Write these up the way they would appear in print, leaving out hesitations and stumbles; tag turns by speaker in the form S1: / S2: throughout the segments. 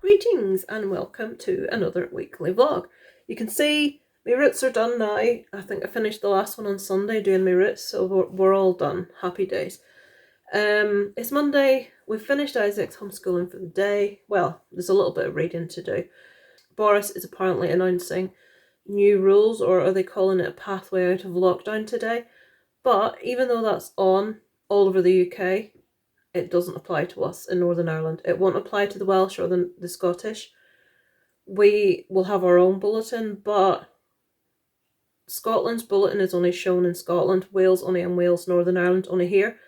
S1: Greetings and welcome to another weekly vlog. You can see my roots are done now. I think I finished the last one on Sunday doing my roots, so we're all done. Happy days. It's Monday. We've finished Isaac's homeschooling for the day. Well, there's a little bit of reading to do. Boris is apparently announcing new rules, or are they calling it a pathway out of lockdown today? But even though that's on all over the UK, it doesn't apply to us in Northern Ireland. It won't apply to the Welsh or the Scottish. We will have our own bulletin, but Scotland's bulletin is only shown in Scotland, Wales only in Wales, Northern Ireland only here.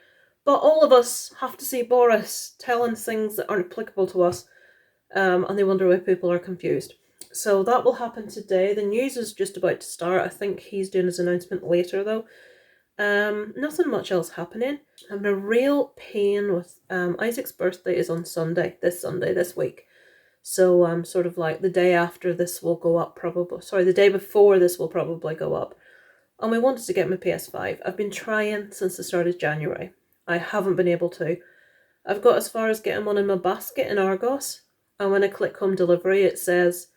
S1: But all of us have to see Boris telling things that aren't applicable to us, and they wonder why people are confused. So that will happen today. The news is just about to start. I think he's doing his announcement later though. Nothing much else happening. I'm in a real pain with Isaac's birthday is on Sunday this week. So sort of like the day after this will go up probably. Sorry, the day before this will probably go up. And we wanted to get my PS5. I've been trying since the start of January. I haven't been able to. I've got as far as getting one in my basket in Argos. And when I click home delivery, it says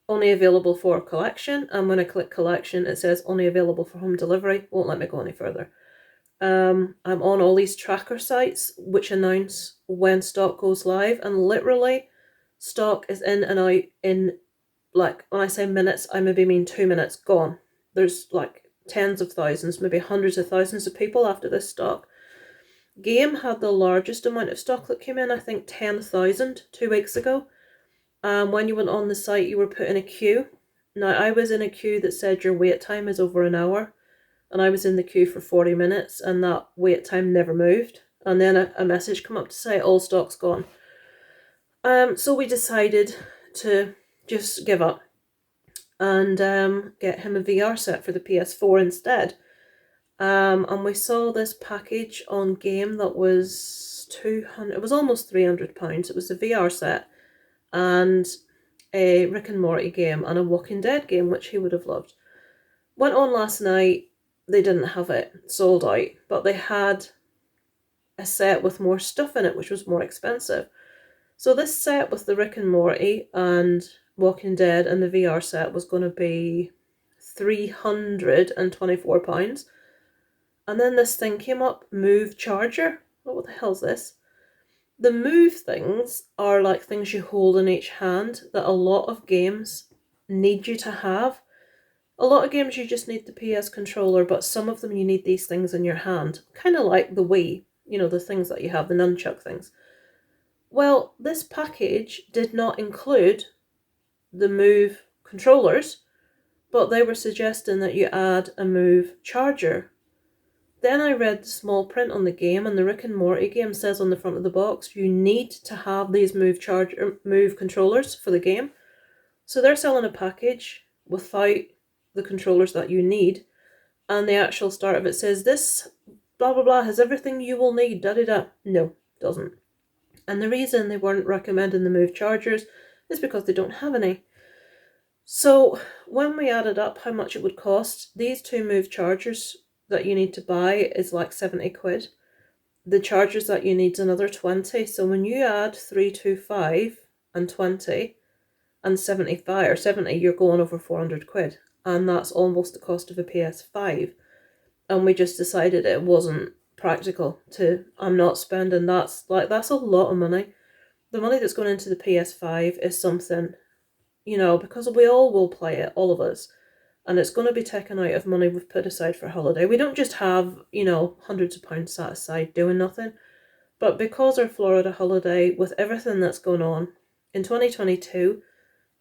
S1: only available for collection, and when I click collection it says only available for home delivery. Won't let me go any further. I'm on all these tracker sites which announce when stock goes live, and literally stock is in and out in, like, when I say minutes, I maybe mean 2 minutes gone. There's like tens of thousands, maybe hundreds of thousands of people after this stock. Game had the largest amount of stock that came in, I think 10,000 2 weeks ago. When you went on the site, you were put in a queue. Now, I was in a queue that said your wait time is over an hour, and I was in the queue for 40 minutes, and that wait time never moved. And then a message came up to say all stock's gone. So we decided to just give up and get him a VR set for the PS4 instead. And we saw this package on Game that was £200. It was almost £300. It was a VR set and a Rick and Morty game and a Walking Dead game, which he would have loved. Went on last night, they didn't have it, sold out, but they had a set with more stuff in it, which was more expensive. So this set with the Rick and Morty and Walking Dead and the VR set was going to be £324. And then this thing came up, Move Charger. What the hell's this? The Move things are like things you hold in each hand that a lot of games need you to have. A lot of games you just need the PS controller, but some of them you need these things in your hand. Kind of like the Wii, you know, the things that you have, the nunchuck things. Well, this package did not include the Move controllers, but they were suggesting that you add a Move charger. Then I read the small print on the game, and the Rick and Morty game says on the front of the box you need to have these Move controllers for the game. So they're selling a package without the controllers that you need, and the actual start of it says this blah blah blah has everything you will need, da da da. No, doesn't. And the reason they weren't recommending the Move chargers is because they don't have any. So when we added up how much it would cost, these two Move chargers that you need to buy is like 70 quid. The chargers that you need is another 20. So when you add 325 and 20 and 75 or 70, you're going over 400 quid. And that's almost the cost of a PS5. And we just decided it wasn't practical to, I'm not spending that's a lot of money. The money that's going into the PS5 is something, you know, because we all will play it, all of us. And it's going to be taken out of money we've put aside for holiday. We don't just have, you know, hundreds of pounds sat aside doing nothing. But because our Florida holiday, with everything that's going on, in 2022,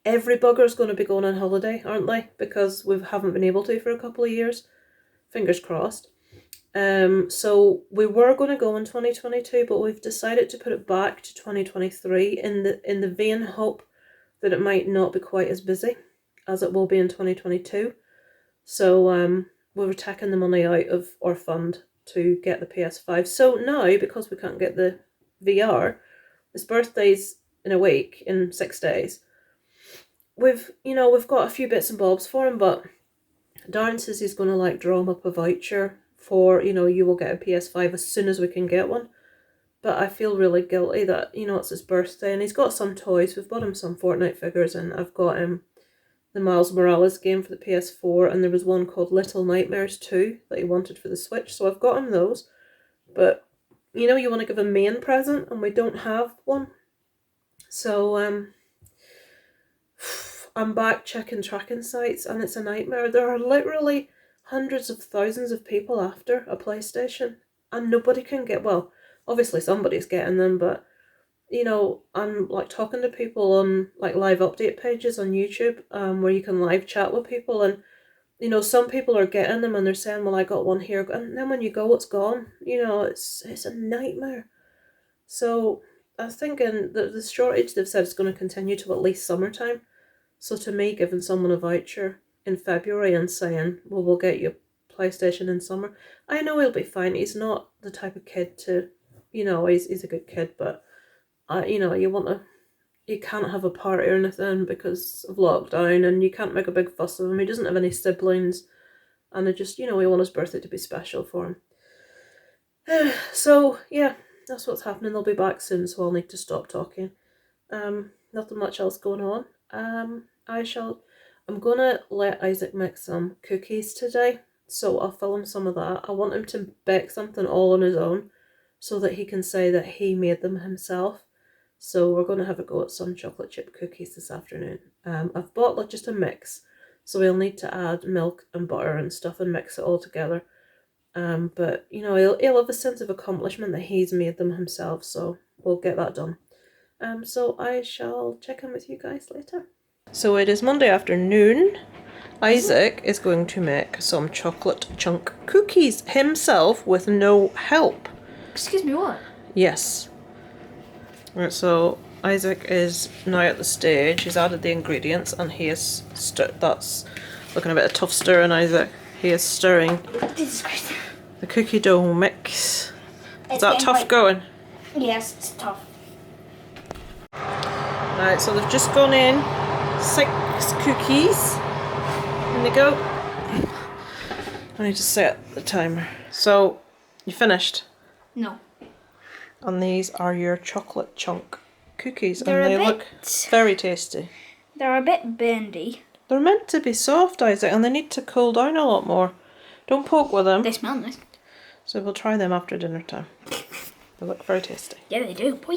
S1: every bugger's going to be going on holiday, aren't they? Because we haven't been able to for a couple of years. Fingers crossed. So we were going to go in 2022, but we've decided to put it back to 2023 in the vain hope that it might not be quite as busy as it will be in 2022. So we were taking the money out of our fund to get the PS5. So now, because we can't get the VR, his birthday's in a week, in 6 days. We've got a few bits and bobs for him, but Darren says he's going to like draw him up a voucher for, you know, you will get a PS5 as soon as we can get one. But I feel really guilty that, you know, it's his birthday and he's got some toys. We've bought him some Fortnite figures and I've got him the Miles Morales game for the PS4 and there was one called Little Nightmares 2 that he wanted for the Switch. So I've got him those. But, you know, you want to give a main present and we don't have one. So, I'm back checking tracking sites and it's a nightmare. There are literally hundreds of thousands of people after a PlayStation and nobody can get, well, obviously somebody's getting them, but you know, I'm like talking to people on like live update pages on YouTube, where you can live chat with people and you know, some people are getting them and they're saying, well, I got one here, and then when you go, it's gone. You know, it's a nightmare. So I was thinking that the shortage they've said is going to continue to at least summertime. So to me, giving someone a voucher in February and saying, well, we'll get you a PlayStation in summer, I know he'll be fine. He's not the type of kid to, you know, he's a good kid, but, you know, you can't have a party or anything because of lockdown and you can't make a big fuss of him. He doesn't have any siblings and I just, you know, we want his birthday to be special for him. So, yeah, that's what's happening. They'll be back soon, so I'll need to stop talking. Nothing much else going on. I'm gonna let Isaac make some cookies today, so I'll film some of that. I want him to bake something all on his own, so that he can say that he made them himself. So we're gonna have a go at some chocolate chip cookies this afternoon. I've bought like just a mix, so we'll need to add milk and butter and stuff and mix it all together. But you know, he'll have a sense of accomplishment that he's made them himself, so we'll get that done. So I shall check in with you guys later. So it is Monday afternoon. Isaac is going to make some chocolate chunk cookies himself with no help.
S2: Excuse me, what?
S1: Yes. Right, so Isaac is now at the stage. He's added the ingredients and he is that's looking a bit of tough stirring, Isaac. He is stirring the cookie dough mix. Is that tough going?
S2: Yes, it's tough.
S1: Right, so they've just gone in 6 cookies. In they go. I need to set the timer. So, you finished?
S2: No.
S1: And these are your chocolate chunk cookies.
S2: They're
S1: and they look very tasty.
S2: They're a bit bendy.
S1: They're meant to be soft, Isaac, and they need to cool down a lot more. Don't poke with them.
S2: They smell nice.
S1: So we'll try them after dinner time. They look very tasty.
S2: Yeah, they do, boy.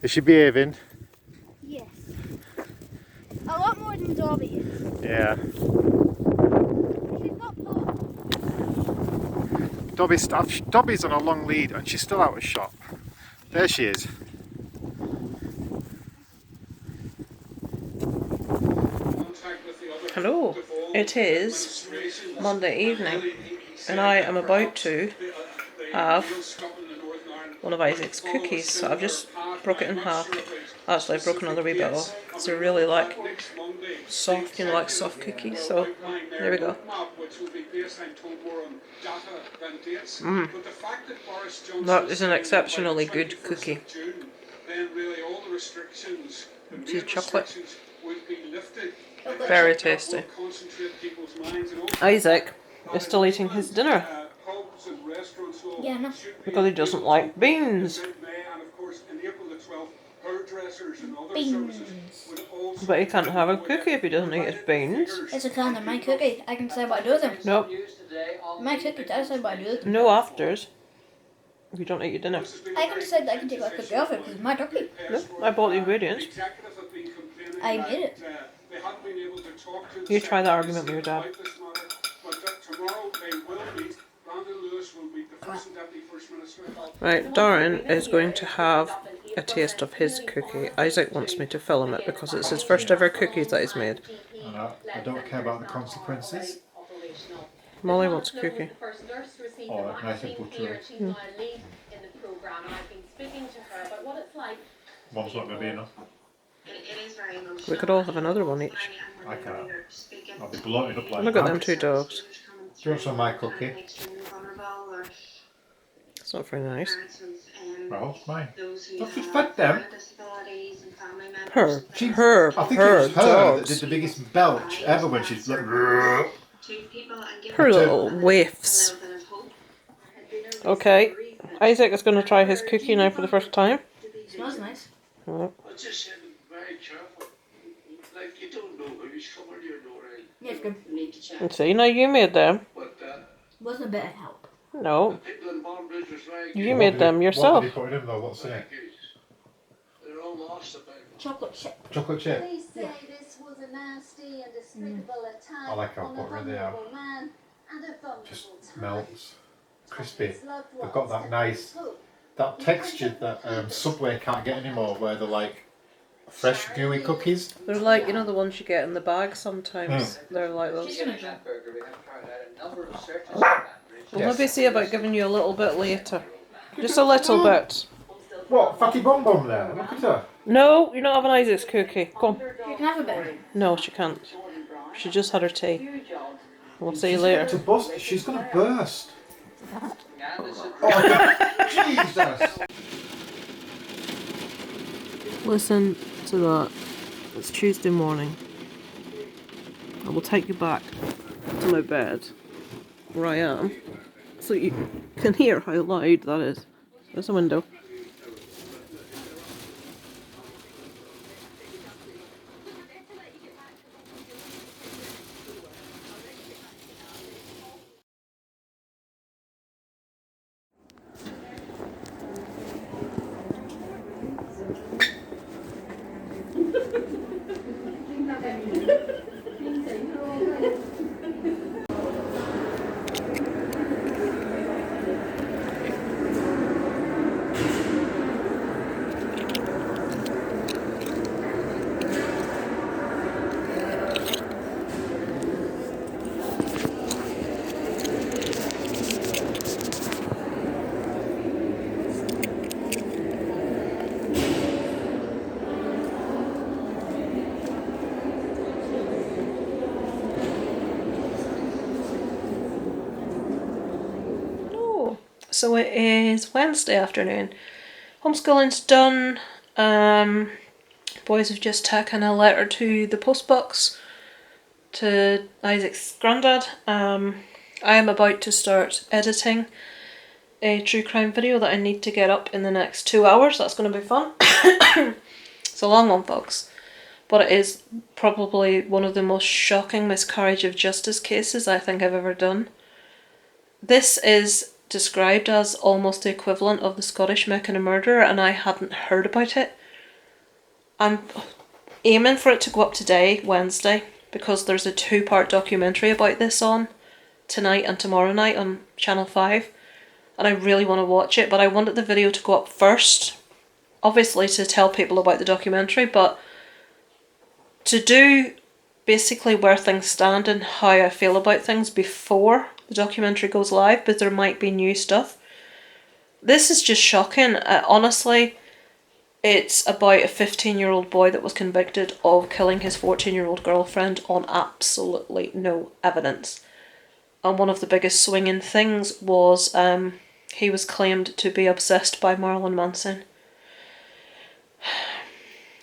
S3: Is she behaving?
S2: Yes. A lot more than Dobby is.
S3: Yeah.
S2: She's got paws.
S3: Dobby's on a long lead and she's still out of shot. There she is.
S1: Hello. It is Monday evening and I am about to have one of Isaac's cookies. So I've just broke it in half. Actually, I've broken another wee bit off. So I really like soft, you know, like soft cookies. So there we go. That is an exceptionally good cookie. She's chocolate. Very tasty. Isaac is still eating his dinner.
S2: Yeah, no.
S1: Because he doesn't like beans.
S2: Beans.
S1: But he can't have a cookie if he doesn't eat his beans.
S2: It's a kind of my cookie. I can say what I do with them.
S1: Nope.
S2: My cookie does say what I do with them.
S1: No afters. If you don't eat your dinner.
S2: I can decide that I can take my cookie off it because it's my cookie.
S1: No, I bought the ingredients.
S2: I made it.
S1: You try that argument with your dad. Right, Darren is going to have a taste of his cookie. Isaac wants me to film it because it's his first ever cookies that he's made.
S3: I don't care about the consequences.
S1: Molly wants a cookie.
S3: Oh, nice and buttery. One's not going to be enough.
S1: We could all have another one each.
S3: I can't. I'll be bloated up like
S1: Look at them
S3: ants.
S1: 2 dogs.
S3: Do you want some of my cookie?
S1: It's not very nice.
S3: Well, it's mine. I've just fed them.
S1: Her
S3: I think it was her that
S1: dogs.
S3: did the biggest belch ever when she's like...
S1: Her little waifs. Okay, Isaac is going to try his cookie now for the first time.
S2: Smells nice.
S1: Oh.
S2: Yeah, it's good.
S1: And see, now you made them.
S2: Wasn't a bit of help.
S1: No, you
S3: What
S1: made
S3: did
S1: them
S3: What
S1: yourself.
S3: did he put in him though? What's in it?
S2: Chocolate chip.
S3: Chocolate chip.
S4: Police say this was a nasty and despicable attack
S3: I like how
S4: on a
S3: buttery they are.
S4: vulnerable man and a vulnerable
S3: Just
S4: time.
S3: melts. Crispy.
S4: His loved
S3: They've got
S4: ones
S3: that
S4: had
S3: nice,
S4: hope.
S3: that texture that Subway can't get anymore, where they're like fresh gooey cookies.
S1: They're like, you know, the ones you get in the bag sometimes. They're like those. We'll maybe see about giving you a little bit later. Just a little bit.
S3: What? Fatty Bum Bum there? Look at her.
S1: No, you're not having Isaac's cookie. Come.
S2: You can have a bit.
S1: No, she can't. She just had her tea. We'll see you
S3: To
S1: later.
S3: bust, she's gonna burst. Oh, Jesus!
S1: Listen to that. It's Tuesday morning. I will take you back to my bed, where I am, so you can hear how loud that is. There's a window. So it is Wednesday afternoon. Homeschooling's done. Boys have just taken a letter to the post box to Isaac's granddad. I am about to start editing a true crime video that I need to get up in the next 2 hours. That's going to be fun. It's a long one, folks. But it is probably one of the most shocking miscarriage of justice cases I think I've ever done. This is described as almost the equivalent of the Scottish Meccan murder, and I hadn't heard about it. I'm aiming for it to go up today, Wednesday, because there's a 2-part documentary about this on tonight and tomorrow night on Channel 5, and I really want to watch it, but I wanted the video to go up first, obviously to tell people about the documentary, but to do basically where things stand and how I feel about things before the documentary goes live, but there might be new stuff. This is just shocking. Honestly, it's about a 15-year-old boy that was convicted of killing his 14-year-old girlfriend on absolutely no evidence. And one of the biggest swinging things was he was claimed to be obsessed by Marilyn Manson.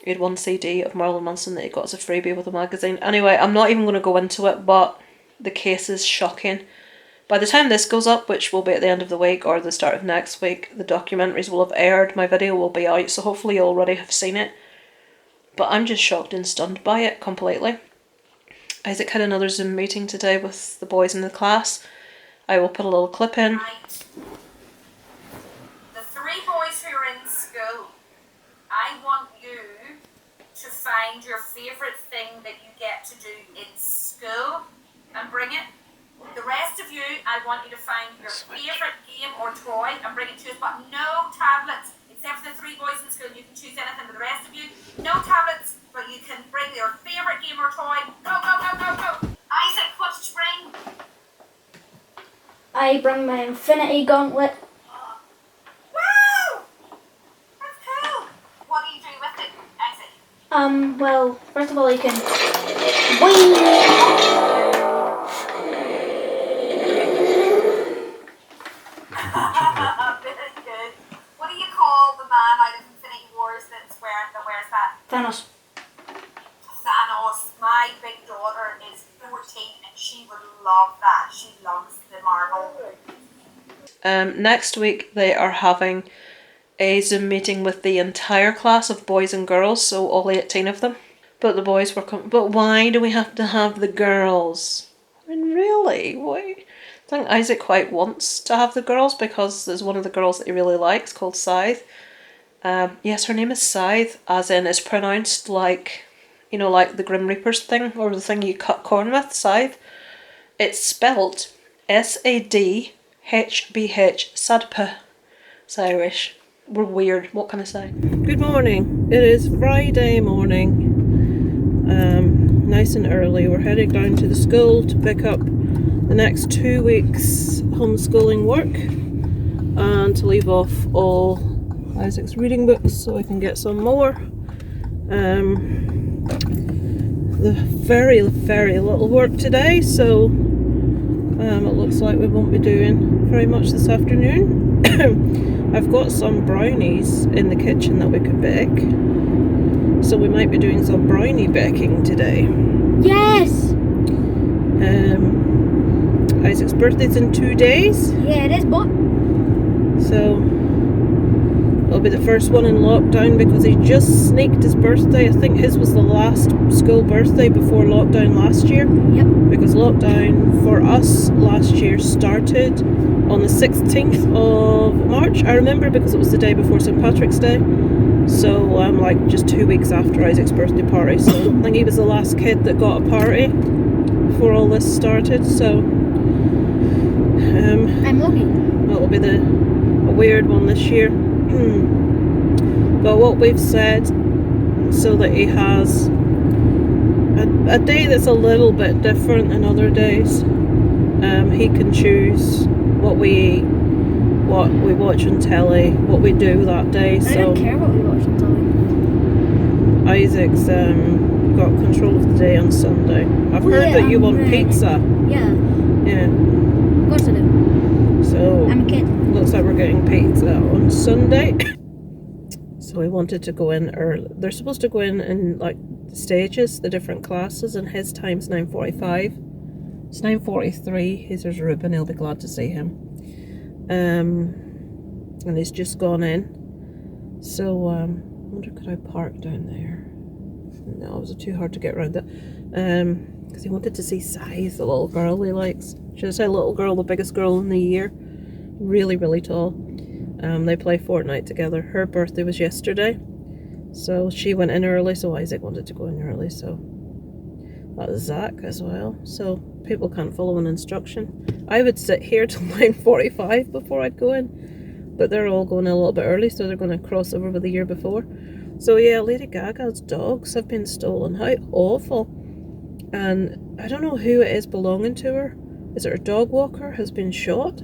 S1: He had one CD of Marilyn Manson that he got as a freebie with a magazine. Anyway, I'm not even going to go into it, but the case is shocking. By the time this goes up, which will be at the end of the week or the start of next week, the documentaries will have aired, my video will be out, so hopefully you already have seen it. But I'm just shocked and stunned by it completely. Isaac had another Zoom meeting today with the boys in the class. I will put a little clip in.
S5: Right. The 3 boys who are in school, I want you to find your favourite thing that you get to do in school and bring it. The rest of you, I want you to find your favourite game or toy and bring it to us, but no tablets, except for the 3 boys in school. You can choose anything, but the rest of you, no tablets, but you can bring your favourite game or toy. Go, go, go, go, go. Isaac, what did you bring?
S2: I bring my infinity gauntlet.
S5: Wow! That's cool. What do you do with it, Isaac?
S2: Well, first of all, you can. Whee!
S5: Very good. What do you call the man out of Infinity Wars that wears that?
S2: Thanos.
S5: Thanos. My big daughter is 14 and she would love that. She loves the Marvel.
S1: Next week they are having a Zoom meeting with the entire class of boys and girls, so all 18 of them. But the boys were coming. But why do we have to have the girls? I mean, really? Why? I think Isaac quite wants to have the girls because there's one of the girls that he really likes called Scythe. Yes, her name is Scythe, as in it's pronounced like, you know, like the Grim Reaper's thing, or the thing you cut corn with, Scythe. It's spelt Sadhbh, Sadp. It's Irish. We're weird. What can I say? Good morning. It is Friday morning. Nice and early. We're heading down to the school to pick up the next 2 weeks homeschooling work and to leave off all Isaac's reading books so I can get some more. The very little work today, so it looks like we won't be doing very much this afternoon. I've got some brownies in the kitchen that we could bake, so we might be doing some brownie baking today.
S2: Yes!
S1: Isaac's birthday's in 2 days.
S2: Yeah, it is, but...
S1: So it'll be the first one in lockdown because he just sneaked his birthday. I think his was the last school birthday before lockdown last year.
S2: Yep.
S1: Because lockdown for us last year started on the 16th of March. I remember because it was the day before St. Patrick's Day. So I'm like just 2 weeks after Isaac's birthday party. So I think he was the last kid that got a party before all this started. So
S2: I'm lucky.
S1: it'll be a weird one this year. But what we've said, so that he has a day that's a little bit different than other days, he can choose what we eat, what we watch on telly, what we do that day.
S2: I don't care what we watch on telly.
S1: Isaac's got control of the day on Sunday. I've heard that you want pizza.
S2: Yeah,
S1: Yeah.
S2: of course I do.
S1: So
S2: I'm a kid.
S1: looks like we're getting pizza on Sunday. So we wanted to go in early. They're supposed to go in like stages, the different classes, and his time's 9:45. It's 9:43. There's Ruben. He'll be glad to see him. And he's just gone in. So I wonder, could I park down there? No, it was too hard to get around that. Because he wanted to see Scythe, the little girl he likes. Should I say little girl, the biggest girl in the year? Really tall. They play Fortnite together. Her birthday was yesterday, so she went in early, so Isaac wanted to go in early, so that was Zach as well. So people can't follow an instruction. I would sit here till 9:45 before I'd go in, but they're all going a little bit early, so they're going to cross over with the year before. So yeah, Lady Gaga's dogs have been stolen. How awful. And I don't know who it is belonging to her. Is it her dog walker has been shot?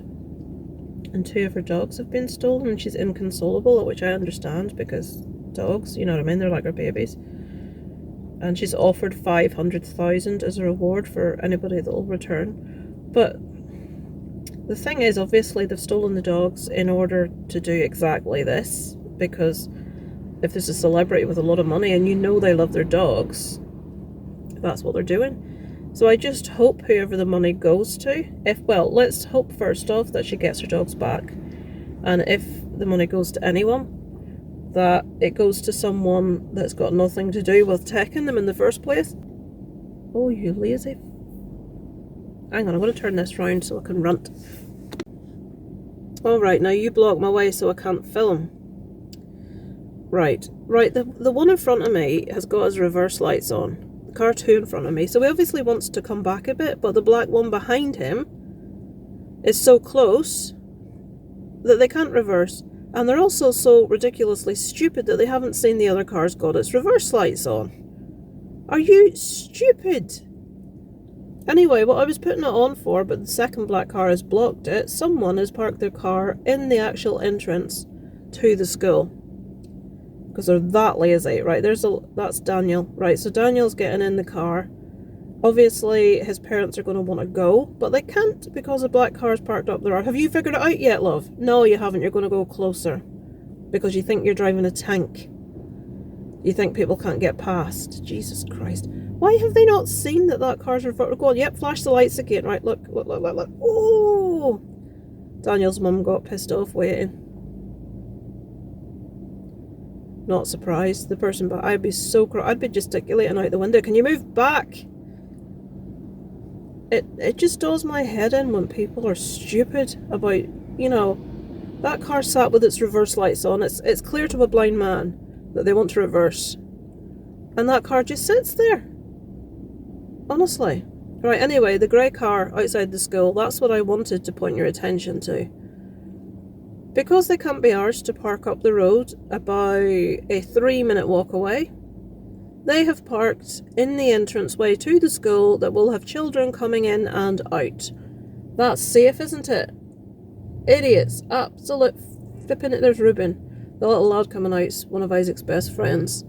S1: And 2 of her dogs have been stolen, and she's inconsolable, which I understand because dogs, you know what I mean, they're like her babies. And she's offered 500,000 as a reward for anybody that will return. But the thing is, obviously they've stolen the dogs in order to do exactly this, because if there's a celebrity with a lot of money and you know they love their dogs, that's what they're doing. So I just hope whoever the money goes to, let's hope first off that she gets her dogs back. And if the money goes to anyone, that it goes to someone that's got nothing to do with taking them in the first place. Oh, you lazy. Hang on, I'm going to turn this round so I can runt. Alright, now you block my way so I can't film. Right, the one in front of me has got his reverse lights on. The car 2 in front of me, so he obviously wants to come back a bit, but the black one behind him is so close that they can't reverse. And they're also so ridiculously stupid that they haven't seen the other car's got its reverse lights on. Are you stupid? Anyway, what I was putting it on for, but the second black car has blocked it, someone has parked their car in the actual entrance to the school. Because they're that lazy. Right, that's Daniel. Right, so Daniel's getting in the car. Obviously, his parents are going to want to go, but they can't because the black car's parked up there. Have you figured it out yet, love? No, you haven't. You're going to go closer. Because you think you're driving a tank. You think people can't get past. Jesus Christ. Why have they not seen that car's reversed? Go on, yep, flash the lights again. Right, look. Oh! Daniel's mum got pissed off waiting. Not surprised, the person, but I'd be so I'd be gesticulating out the window. Can you move back? It just does my head in when people are stupid about, you know, that car sat with its reverse lights on. It's clear to a blind man that they want to reverse. And that car just sits there. Honestly. Right, anyway, the grey car outside the school, that's what I wanted to point your attention to. Because they can't be arsed to park up the road about a 3-minute walk away, they have parked in the entranceway to the school that will have children coming in and out. That's safe, isn't it? Idiots. Absolute flipping it. There's Ruben, the little lad coming out, one of Isaac's best friends,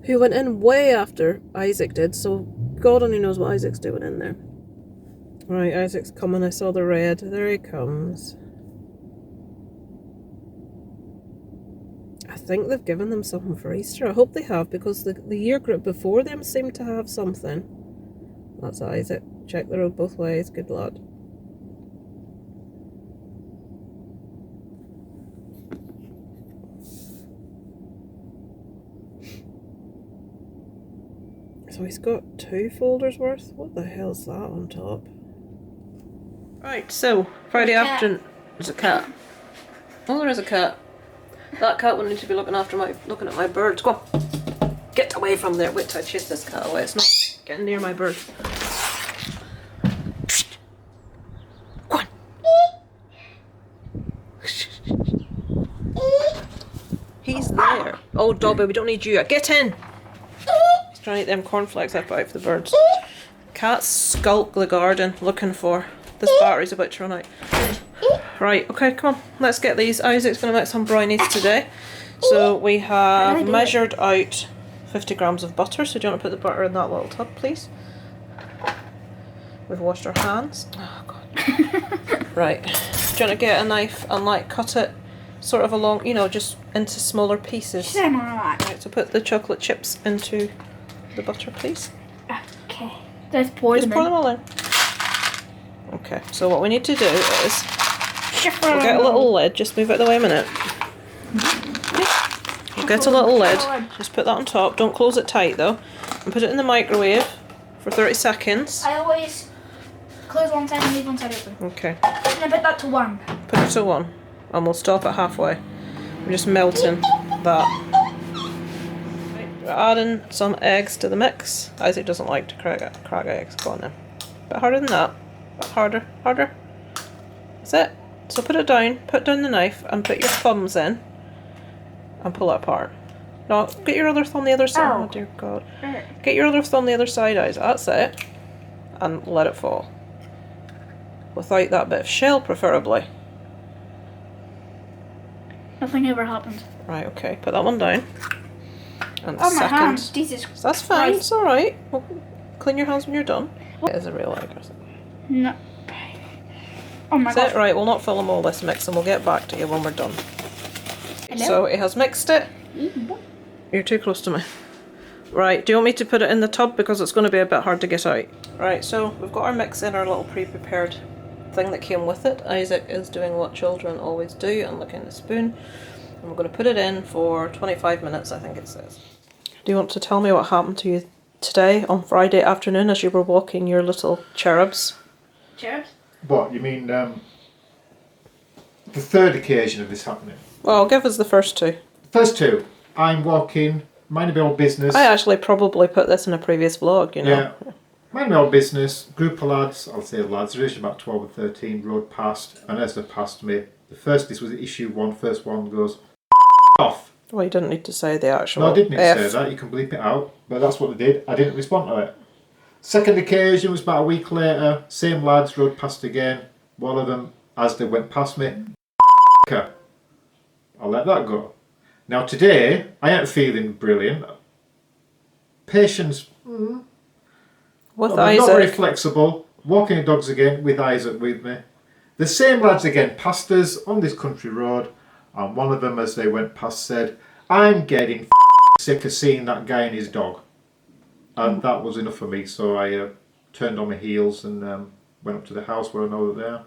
S1: who went in way after Isaac did, so God only knows what Isaac's doing in there. Right, Isaac's coming. I saw the red. There he comes. I think they've given them something for Easter. I hope they have, because the year group before them seemed to have something. That's Isaac. Check the road both ways. Good lad. So he's got 2 folders worth? What the hell's that on top? Right, so Friday afternoon. There's a cat. Oh, there is a cat. That cat will need to be looking at my birds. Go on. Get away from there. Wait till I chase this cat away. It's not getting near my birds. Go on. He's there. Oh, Dobby, we don't need you. Get in. He's trying to eat them cornflakes I put out for the birds. Cats skulk the garden looking for. This battery's about to run out. Right, okay, come on, let's get these. Isaac's going to make some brownies today. So we have measured out 50 grams of butter. So do you want to put the butter in that little tub, please? We've washed our hands. Oh, God. Right, do you want to get a knife and like cut it sort of along, you know, just into smaller pieces? Right, so put the chocolate chips into the butter, please.
S2: Okay, just pour them
S1: all in. Okay, so what we need to do is we'll get a little lid, just move it the way a minute. We'll get a little lid, just put that on top, don't close it tight though, and put it in the microwave for 30 seconds.
S2: I always close one side and leave one side open.
S1: Okay.
S2: And I put that to 1.
S1: Put it to 1, and we'll stop at halfway. We're just melting that. We're adding some eggs to the mix. Isaac doesn't like to crack eggs. Go on then. A bit harder than that. A bit harder. That's it. So put it down, put down the knife, and put your thumbs in, and pull it apart. Now, get your other thumb the other side. Oh dear God. Get your other thumb the other side, Isaac. That's it. And let it fall. Without that bit of shell, preferably.
S2: Nothing ever happened.
S1: Right, okay. Put that one down. And
S2: oh, my hands. Jesus.
S1: That's fine. Christ. It's alright. We'll clean your hands when you're done. It is a real egg, is it?
S2: No. Oh my God.
S1: Right, we'll not film all this mix and we'll get back to you when we're done. Hello? So it has mixed it. You're too close to me. Right, do you want me to put it in the tub because it's going to be a bit hard to get out? Right, so we've got our mix in our little pre-prepared thing that came with it. Isaac is doing what children always do and looking at the spoon. And we're going to put it in for 25 minutes, I think it says. Do you want to tell me what happened to you today on Friday afternoon as you were walking your little cherubs?
S2: Cherubs?
S3: What, you mean the third occasion of this happening?
S1: Well, give us the first two.
S3: First two, I'm walking, minding my own business.
S1: I actually probably put this in a previous vlog, you know.
S3: Yeah. Minding my own business, group of lads, I'll say lads, there's about 12 or 13, rode past, and as they passed me, this was issue 1, first one goes, off.
S1: Well, you didn't need to say the actual
S3: No, I didn't need to say that, you can bleep it out, but that's what they did. I didn't respond to it. Second occasion was about a week later, same lads rode past again, one of them, as they went past me, I'll let that go. Now today, I ain't feeling brilliant. Patience,
S1: with
S3: not
S1: Isaac.
S3: very flexible, walking the dogs again with Isaac with me. The same lads again passed us on this country road, and one of them as they went past said, I'm getting sick of seeing that guy and his dog. And that was enough for me, so I turned on my heels and went up to the house where I know that they are.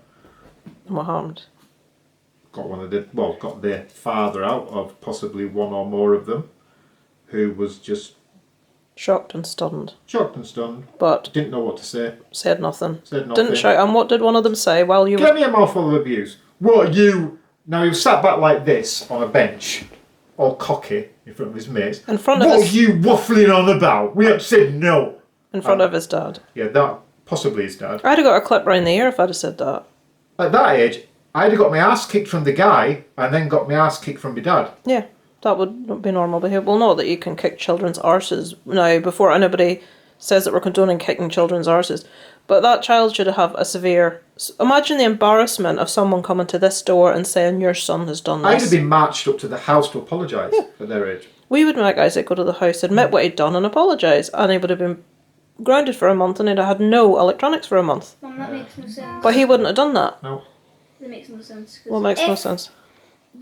S1: And what happened?
S3: got the father out of possibly one or more of them, who was just
S1: Shocked and stunned.
S3: shocked and stunned,
S1: But
S3: didn't know what to say,
S1: said nothing.
S3: said nothing.
S1: Didn't shout. And what did one of them say while you
S3: Give
S1: were...
S3: me a mouthful of abuse. What you? Now he was sat back like this on a bench, all cocky in front of his mates.
S1: In front of
S3: what
S1: his...
S3: are you waffling on about? We had said no.
S1: In front of his dad.
S3: Yeah, that possibly his dad.
S1: I'd have got a clip round the ear if I'd have said that.
S3: At that age, I'd have got my ass kicked from the guy and then got my ass kicked from my dad.
S1: Yeah, that would be normal behaviour. Well, not that you can kick children's arses now before anybody says that we're condoning kicking children's arses. But that child should have a severe... Imagine the embarrassment of someone coming to this door and saying, your son has done this.
S3: I'd have been marched up to the house to apologise at their age.
S1: We would make Isaac go to the house, admit what he'd done and apologise. And he would have been grounded for a month and he'd have had no electronics for a month.
S2: Mum, that makes no sense.
S1: But he wouldn't have done that.
S3: No.
S2: That makes no sense. 'cause
S1: What makes no
S2: if
S1: sense?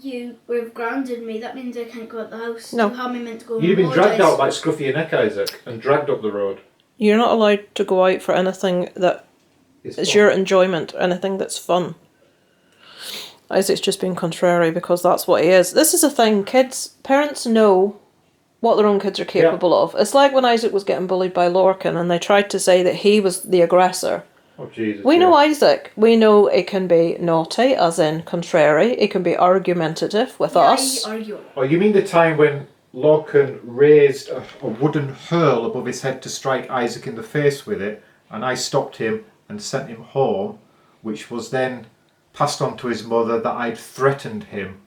S2: you would have grounded me, that means I can't go out the house.
S1: No.
S2: So how am I meant to go and
S3: You'd have been dragged
S2: apologise?
S3: out by scruffy your neck, Isaac, and dragged up the road.
S1: You're not allowed to go out for anything that
S3: It's
S1: is
S3: fun.
S1: your enjoyment, anything that's fun. Isaac's just being contrary because that's what he is. This is the thing, parents know what their own kids are capable of. It's like when Isaac was getting bullied by Lorcan and they tried to say that he was the aggressor.
S3: Oh, Jesus.
S1: We know Isaac. We know it can be naughty, as in contrary. It can be argumentative with us.
S2: I argue.
S3: Oh, you mean the time when Lorcan raised a wooden hurl above his head to strike Isaac in the face with it, and I stopped him and sent him home, which was then passed on to his mother that I'd threatened him.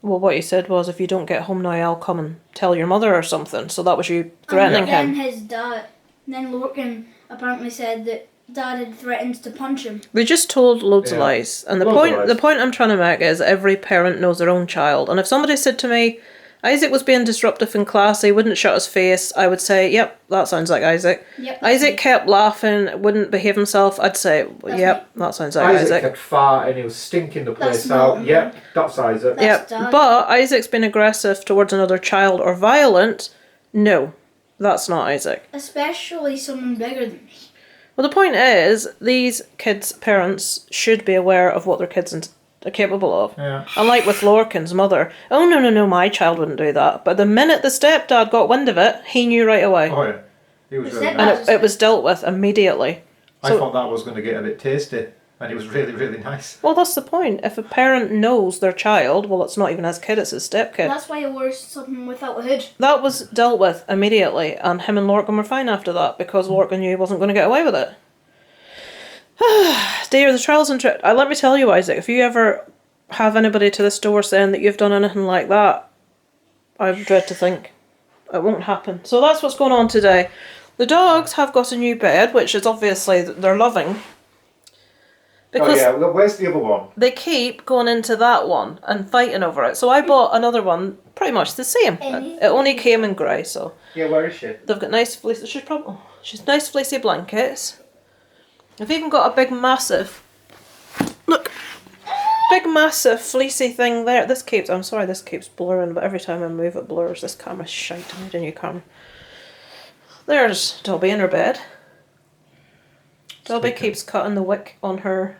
S1: Well, what he said was, if you don't get home now, I'll come and tell your mother or something. So that was you threatening
S2: Then
S1: him.
S2: his dad, then Lorcan apparently said that Dad had threatened to punch him.
S1: They just told loads of
S3: Yeah.
S1: lies. And
S3: Loads of lies.
S1: the point I'm trying to make is every parent knows their own child. And if somebody said to me, Isaac was being disruptive in class, he wouldn't shut his face, I would say, yep, that sounds like Isaac.
S2: Yep.
S1: Isaac kept laughing, wouldn't behave himself, I'd say,
S2: That's
S1: yep, that sounds like Isaac.
S3: kept farting, he was stinking the place
S2: That's not
S3: out.
S2: me.
S3: Yep, that's Isaac.
S2: That's
S1: Yep,
S2: Dad.
S1: but Isaac's been aggressive towards another child or violent, no, that's not Isaac.
S2: Especially someone bigger than me.
S1: Well, the point is, these kids' parents should be aware of what their kids are capable of.
S3: Yeah.
S1: Unlike with Lorcan's mother, oh no, my child wouldn't do that. But the minute the stepdad got wind of it, he knew right away.
S3: Oh, yeah. He was
S2: The
S3: really
S2: stepdad-
S3: nice.
S1: And it was dealt with immediately.
S3: I
S1: So-
S3: thought that was going to get a bit tasty, and he was really, really nice.
S1: Well, that's the point. If a parent knows their child, well, it's not even his kid, it's his stepkid.
S2: That's why I wore something without a hood.
S1: That was dealt with immediately, and him and Lorcan were fine after that because Lorcan knew he wasn't going to get away with it. Dear, the trials and let me tell you, Isaac, if you ever have anybody to this door saying that you've done anything like that, I dread to think it won't happen. So that's what's going on today. The dogs have got a new bed, which is obviously they're loving. Because
S3: well, where's the other one?
S1: they keep going into that one and fighting over it. So I bought another one, pretty much the same. It only came in grey, so
S3: Yeah, where is she?
S1: they've got nice fleecy. She's nice fleecy blankets. They've even got a big massive fleecy thing there. This keeps blurring, but every time I move it blurs. This camera's shite. I need a new camera. There's Dobby in her bed. Dobby keeps cutting the wick on her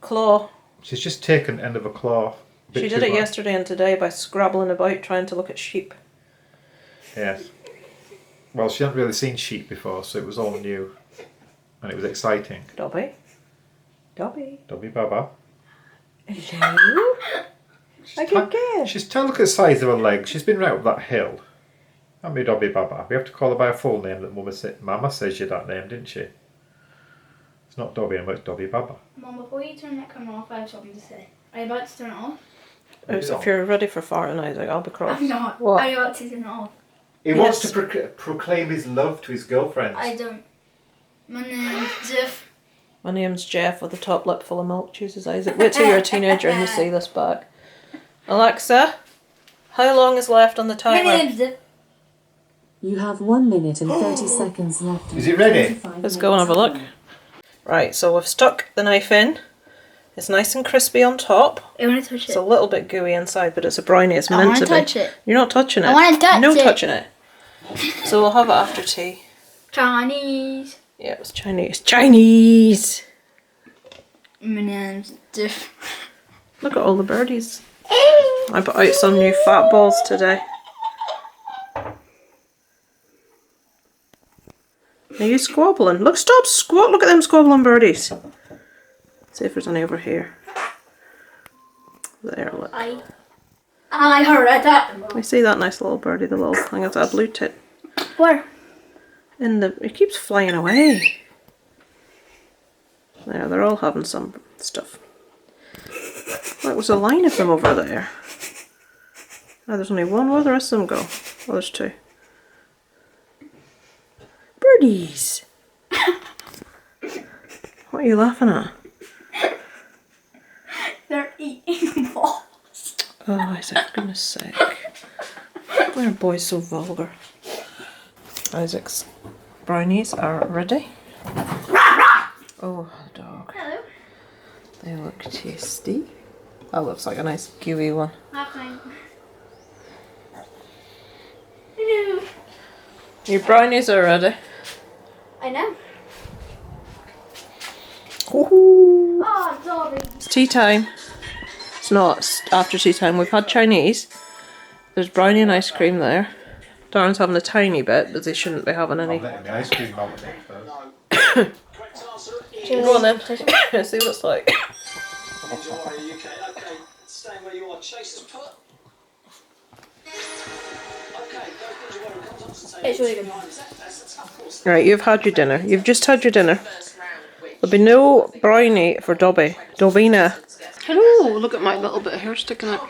S1: claw.
S3: She's just taken end of a claw.
S1: She did it yesterday and today by scrabbling about trying to look at sheep.
S3: Yes. Well, she hadn't really seen sheep before, so it was all new. And it was exciting.
S1: Dobby.
S3: Dobby Baba.
S1: Hello? I can guess.
S3: She's tell look at the size of her legs. She's been right up that hill. Haven't we, Dobby Baba? We have to call her by a full name that Mama says you that name, didn't she? It's not Dobby anymore, it's Dobby Baba.
S2: Mum, before you turn that camera off, I have something to say. Are you about to turn it off?
S1: If you're ready for farting, Isaac, I'll be cross.
S2: I'm not.
S1: What?
S2: Are you about to turn it off?
S3: He wants to proclaim his love to his girlfriends.
S2: I don't. My name's Jeff.
S1: My name's Jeff with a top lip full of milk, chooses Isaac. Wait till you're a teenager and you see this back. Alexa, how long is left on the
S2: My
S1: timer?
S2: name's Jeff.
S6: You have 1 minute and 30 seconds left.
S3: Is it ready?
S1: Let's go and have a look. Right, so we've stuck the knife in. It's nice and crispy on top.
S2: I want to touch
S1: It's
S2: it.
S1: a little bit gooey inside, but it's a brownie. It's
S2: I
S1: meant
S2: want
S1: to
S2: to
S1: be.
S2: touch it.
S1: You're not touching it.
S2: I wanna touch
S1: no
S2: it.
S1: touching it. So we'll have it after tea.
S2: Chinese.
S1: Yeah, it was Chinese. Chinese!
S2: My name's Jeff.
S1: Look at all the birdies. I put out some new fat balls today. Are you squabbling? Look, stop squat. Look at them squabbling birdies. See if there's any over here. There, look.
S2: I heard that.
S1: We see that nice little birdie, the little thing. It's a blue tit.
S2: Where?
S1: In the, it keeps flying away. There, they're all having some stuff. Look, there's a line of them over there. Oh, there's only one. Where the rest of them go? Oh, there's two. Birdies! What are you laughing at?
S2: They're eating balls.
S1: Oh, Isaac, for goodness sake. Why are boys so vulgar? Isaac's brownies are ready. Oh, the dog.
S2: Hello.
S1: They look tasty. That looks like a nice gooey one.
S2: Half-time.
S1: Your brownies are ready.
S2: I know.
S1: Ooh.
S2: Oh, Dobby.
S1: It's tea time. It's not, it's after tea time. We've had Chinese. There's brownie and ice cream there. Darren's having a tiny bit, but they shouldn't be having any.
S3: I'm letting the ice cream melt first.
S1: Go on then. See what it's like.
S2: It's really good.
S1: Right, you've had your dinner. You've just had your dinner. There'll be no brownie for Dobby. Dobina. Hello, look at my little bit of hair sticking out.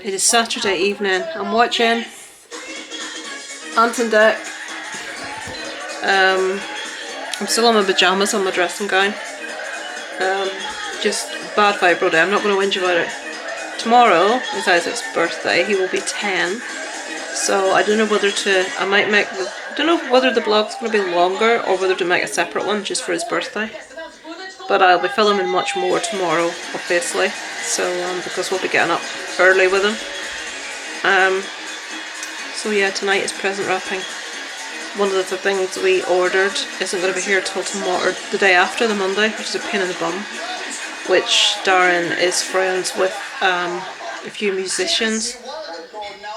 S1: It is Saturday evening. I'm watching Ant and Dec. I'm still in my pyjamas on my dressing gown. Just bad vibro day. I'm not going to whinge about it. Tomorrow is Isaac's birthday. He will be 10. So I don't know whether to, I don't know whether the vlog's going to be longer or whether to make a separate one just for his birthday. But I'll be filming much more tomorrow, obviously. So, because we'll be getting up early with him. So yeah, tonight is present wrapping. One of the things we ordered isn't going to be here till tomorrow, or the day after, the Monday, which is a pain in the bum. Which Darren is friends with a few musicians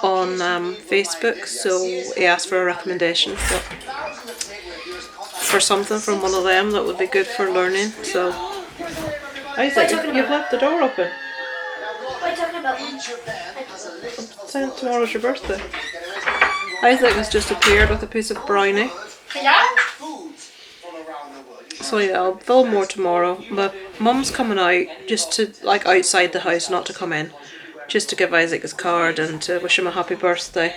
S1: on Facebook, so he asked for a recommendation for something from one of them that would be good for learning. So, Isaac, you've left the door open.
S2: What are you talking about?
S1: Saying tomorrow's your birthday. Isaac has just appeared with a piece of brownie.
S2: Yeah?
S1: So yeah, I'll film more tomorrow. But Mum's coming out just to, like, outside the house, not to come in. Just to give Isaac his card and to wish him a happy birthday.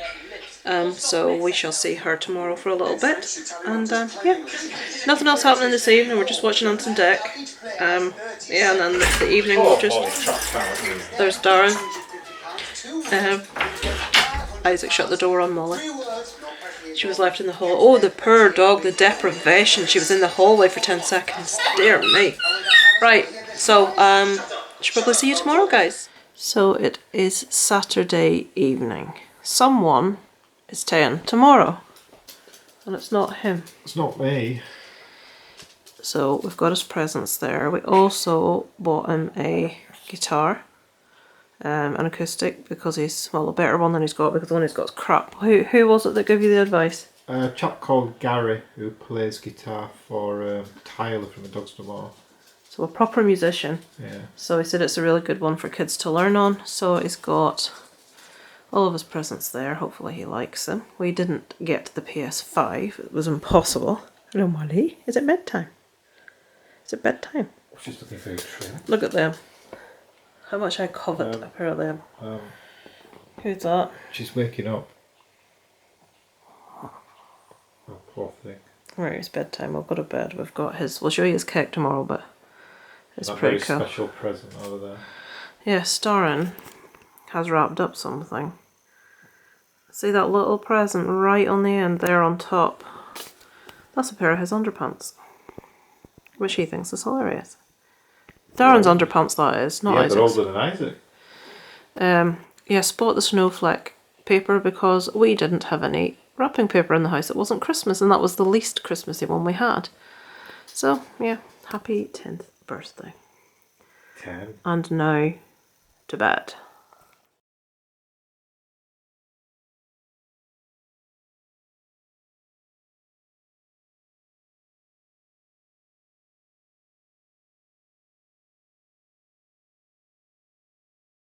S1: So we shall see her tomorrow for a little bit. And yeah, nothing else happening this evening. We're just watching Ant and Dec. Yeah, and then the evening we'll just... There's Darren. Isaac shut the door on Molly. She was left in the hall. Oh, the poor dog, the deprivation. She was in the hallway for 10 seconds. Dear me. Right, so should probably see you tomorrow, guys. So it is Saturday evening. Someone is 10 tomorrow. And it's not him.
S3: It's not me.
S1: So we've got his presents there. We also bought him a guitar. An acoustic, because he's, well, a better one than he's got, because the one he's got is crap. Who was it that gave you the advice?
S3: A chap called Gary, who plays guitar for Tyler from the Dogs No More.
S1: So a proper musician.
S3: Yeah.
S1: So he said it's a really good one for kids to learn on. So he's got all of his presents there. Hopefully he likes them. We didn't get the PS5. It was impossible. Hello, Molly. Is it bedtime? Is it bedtime?
S3: She's looking very trim.
S1: Look at them. How much I covet a pair of them. Who's that?
S3: She's waking up. Oh, poor thing.
S1: Right, it's bedtime. We'll go to bed. We've got his... We'll show you his cake tomorrow, but it's
S3: That
S1: pretty
S3: very
S1: cool.
S3: special present over there.
S1: Yes, Darren has wrapped up something. See that little present right on the end there on top? That's a pair of his underpants, which he thinks is hilarious. Darren's underpants, that is, not
S3: Yeah,
S1: Isaac's.
S3: they're older than Isaac.
S1: Yes, bought the snowflake paper because we didn't have any wrapping paper in the house. It wasn't Christmas, and that was the least Christmassy one we had. So, yeah, happy 10th birthday.
S3: 10.
S1: And now to bed.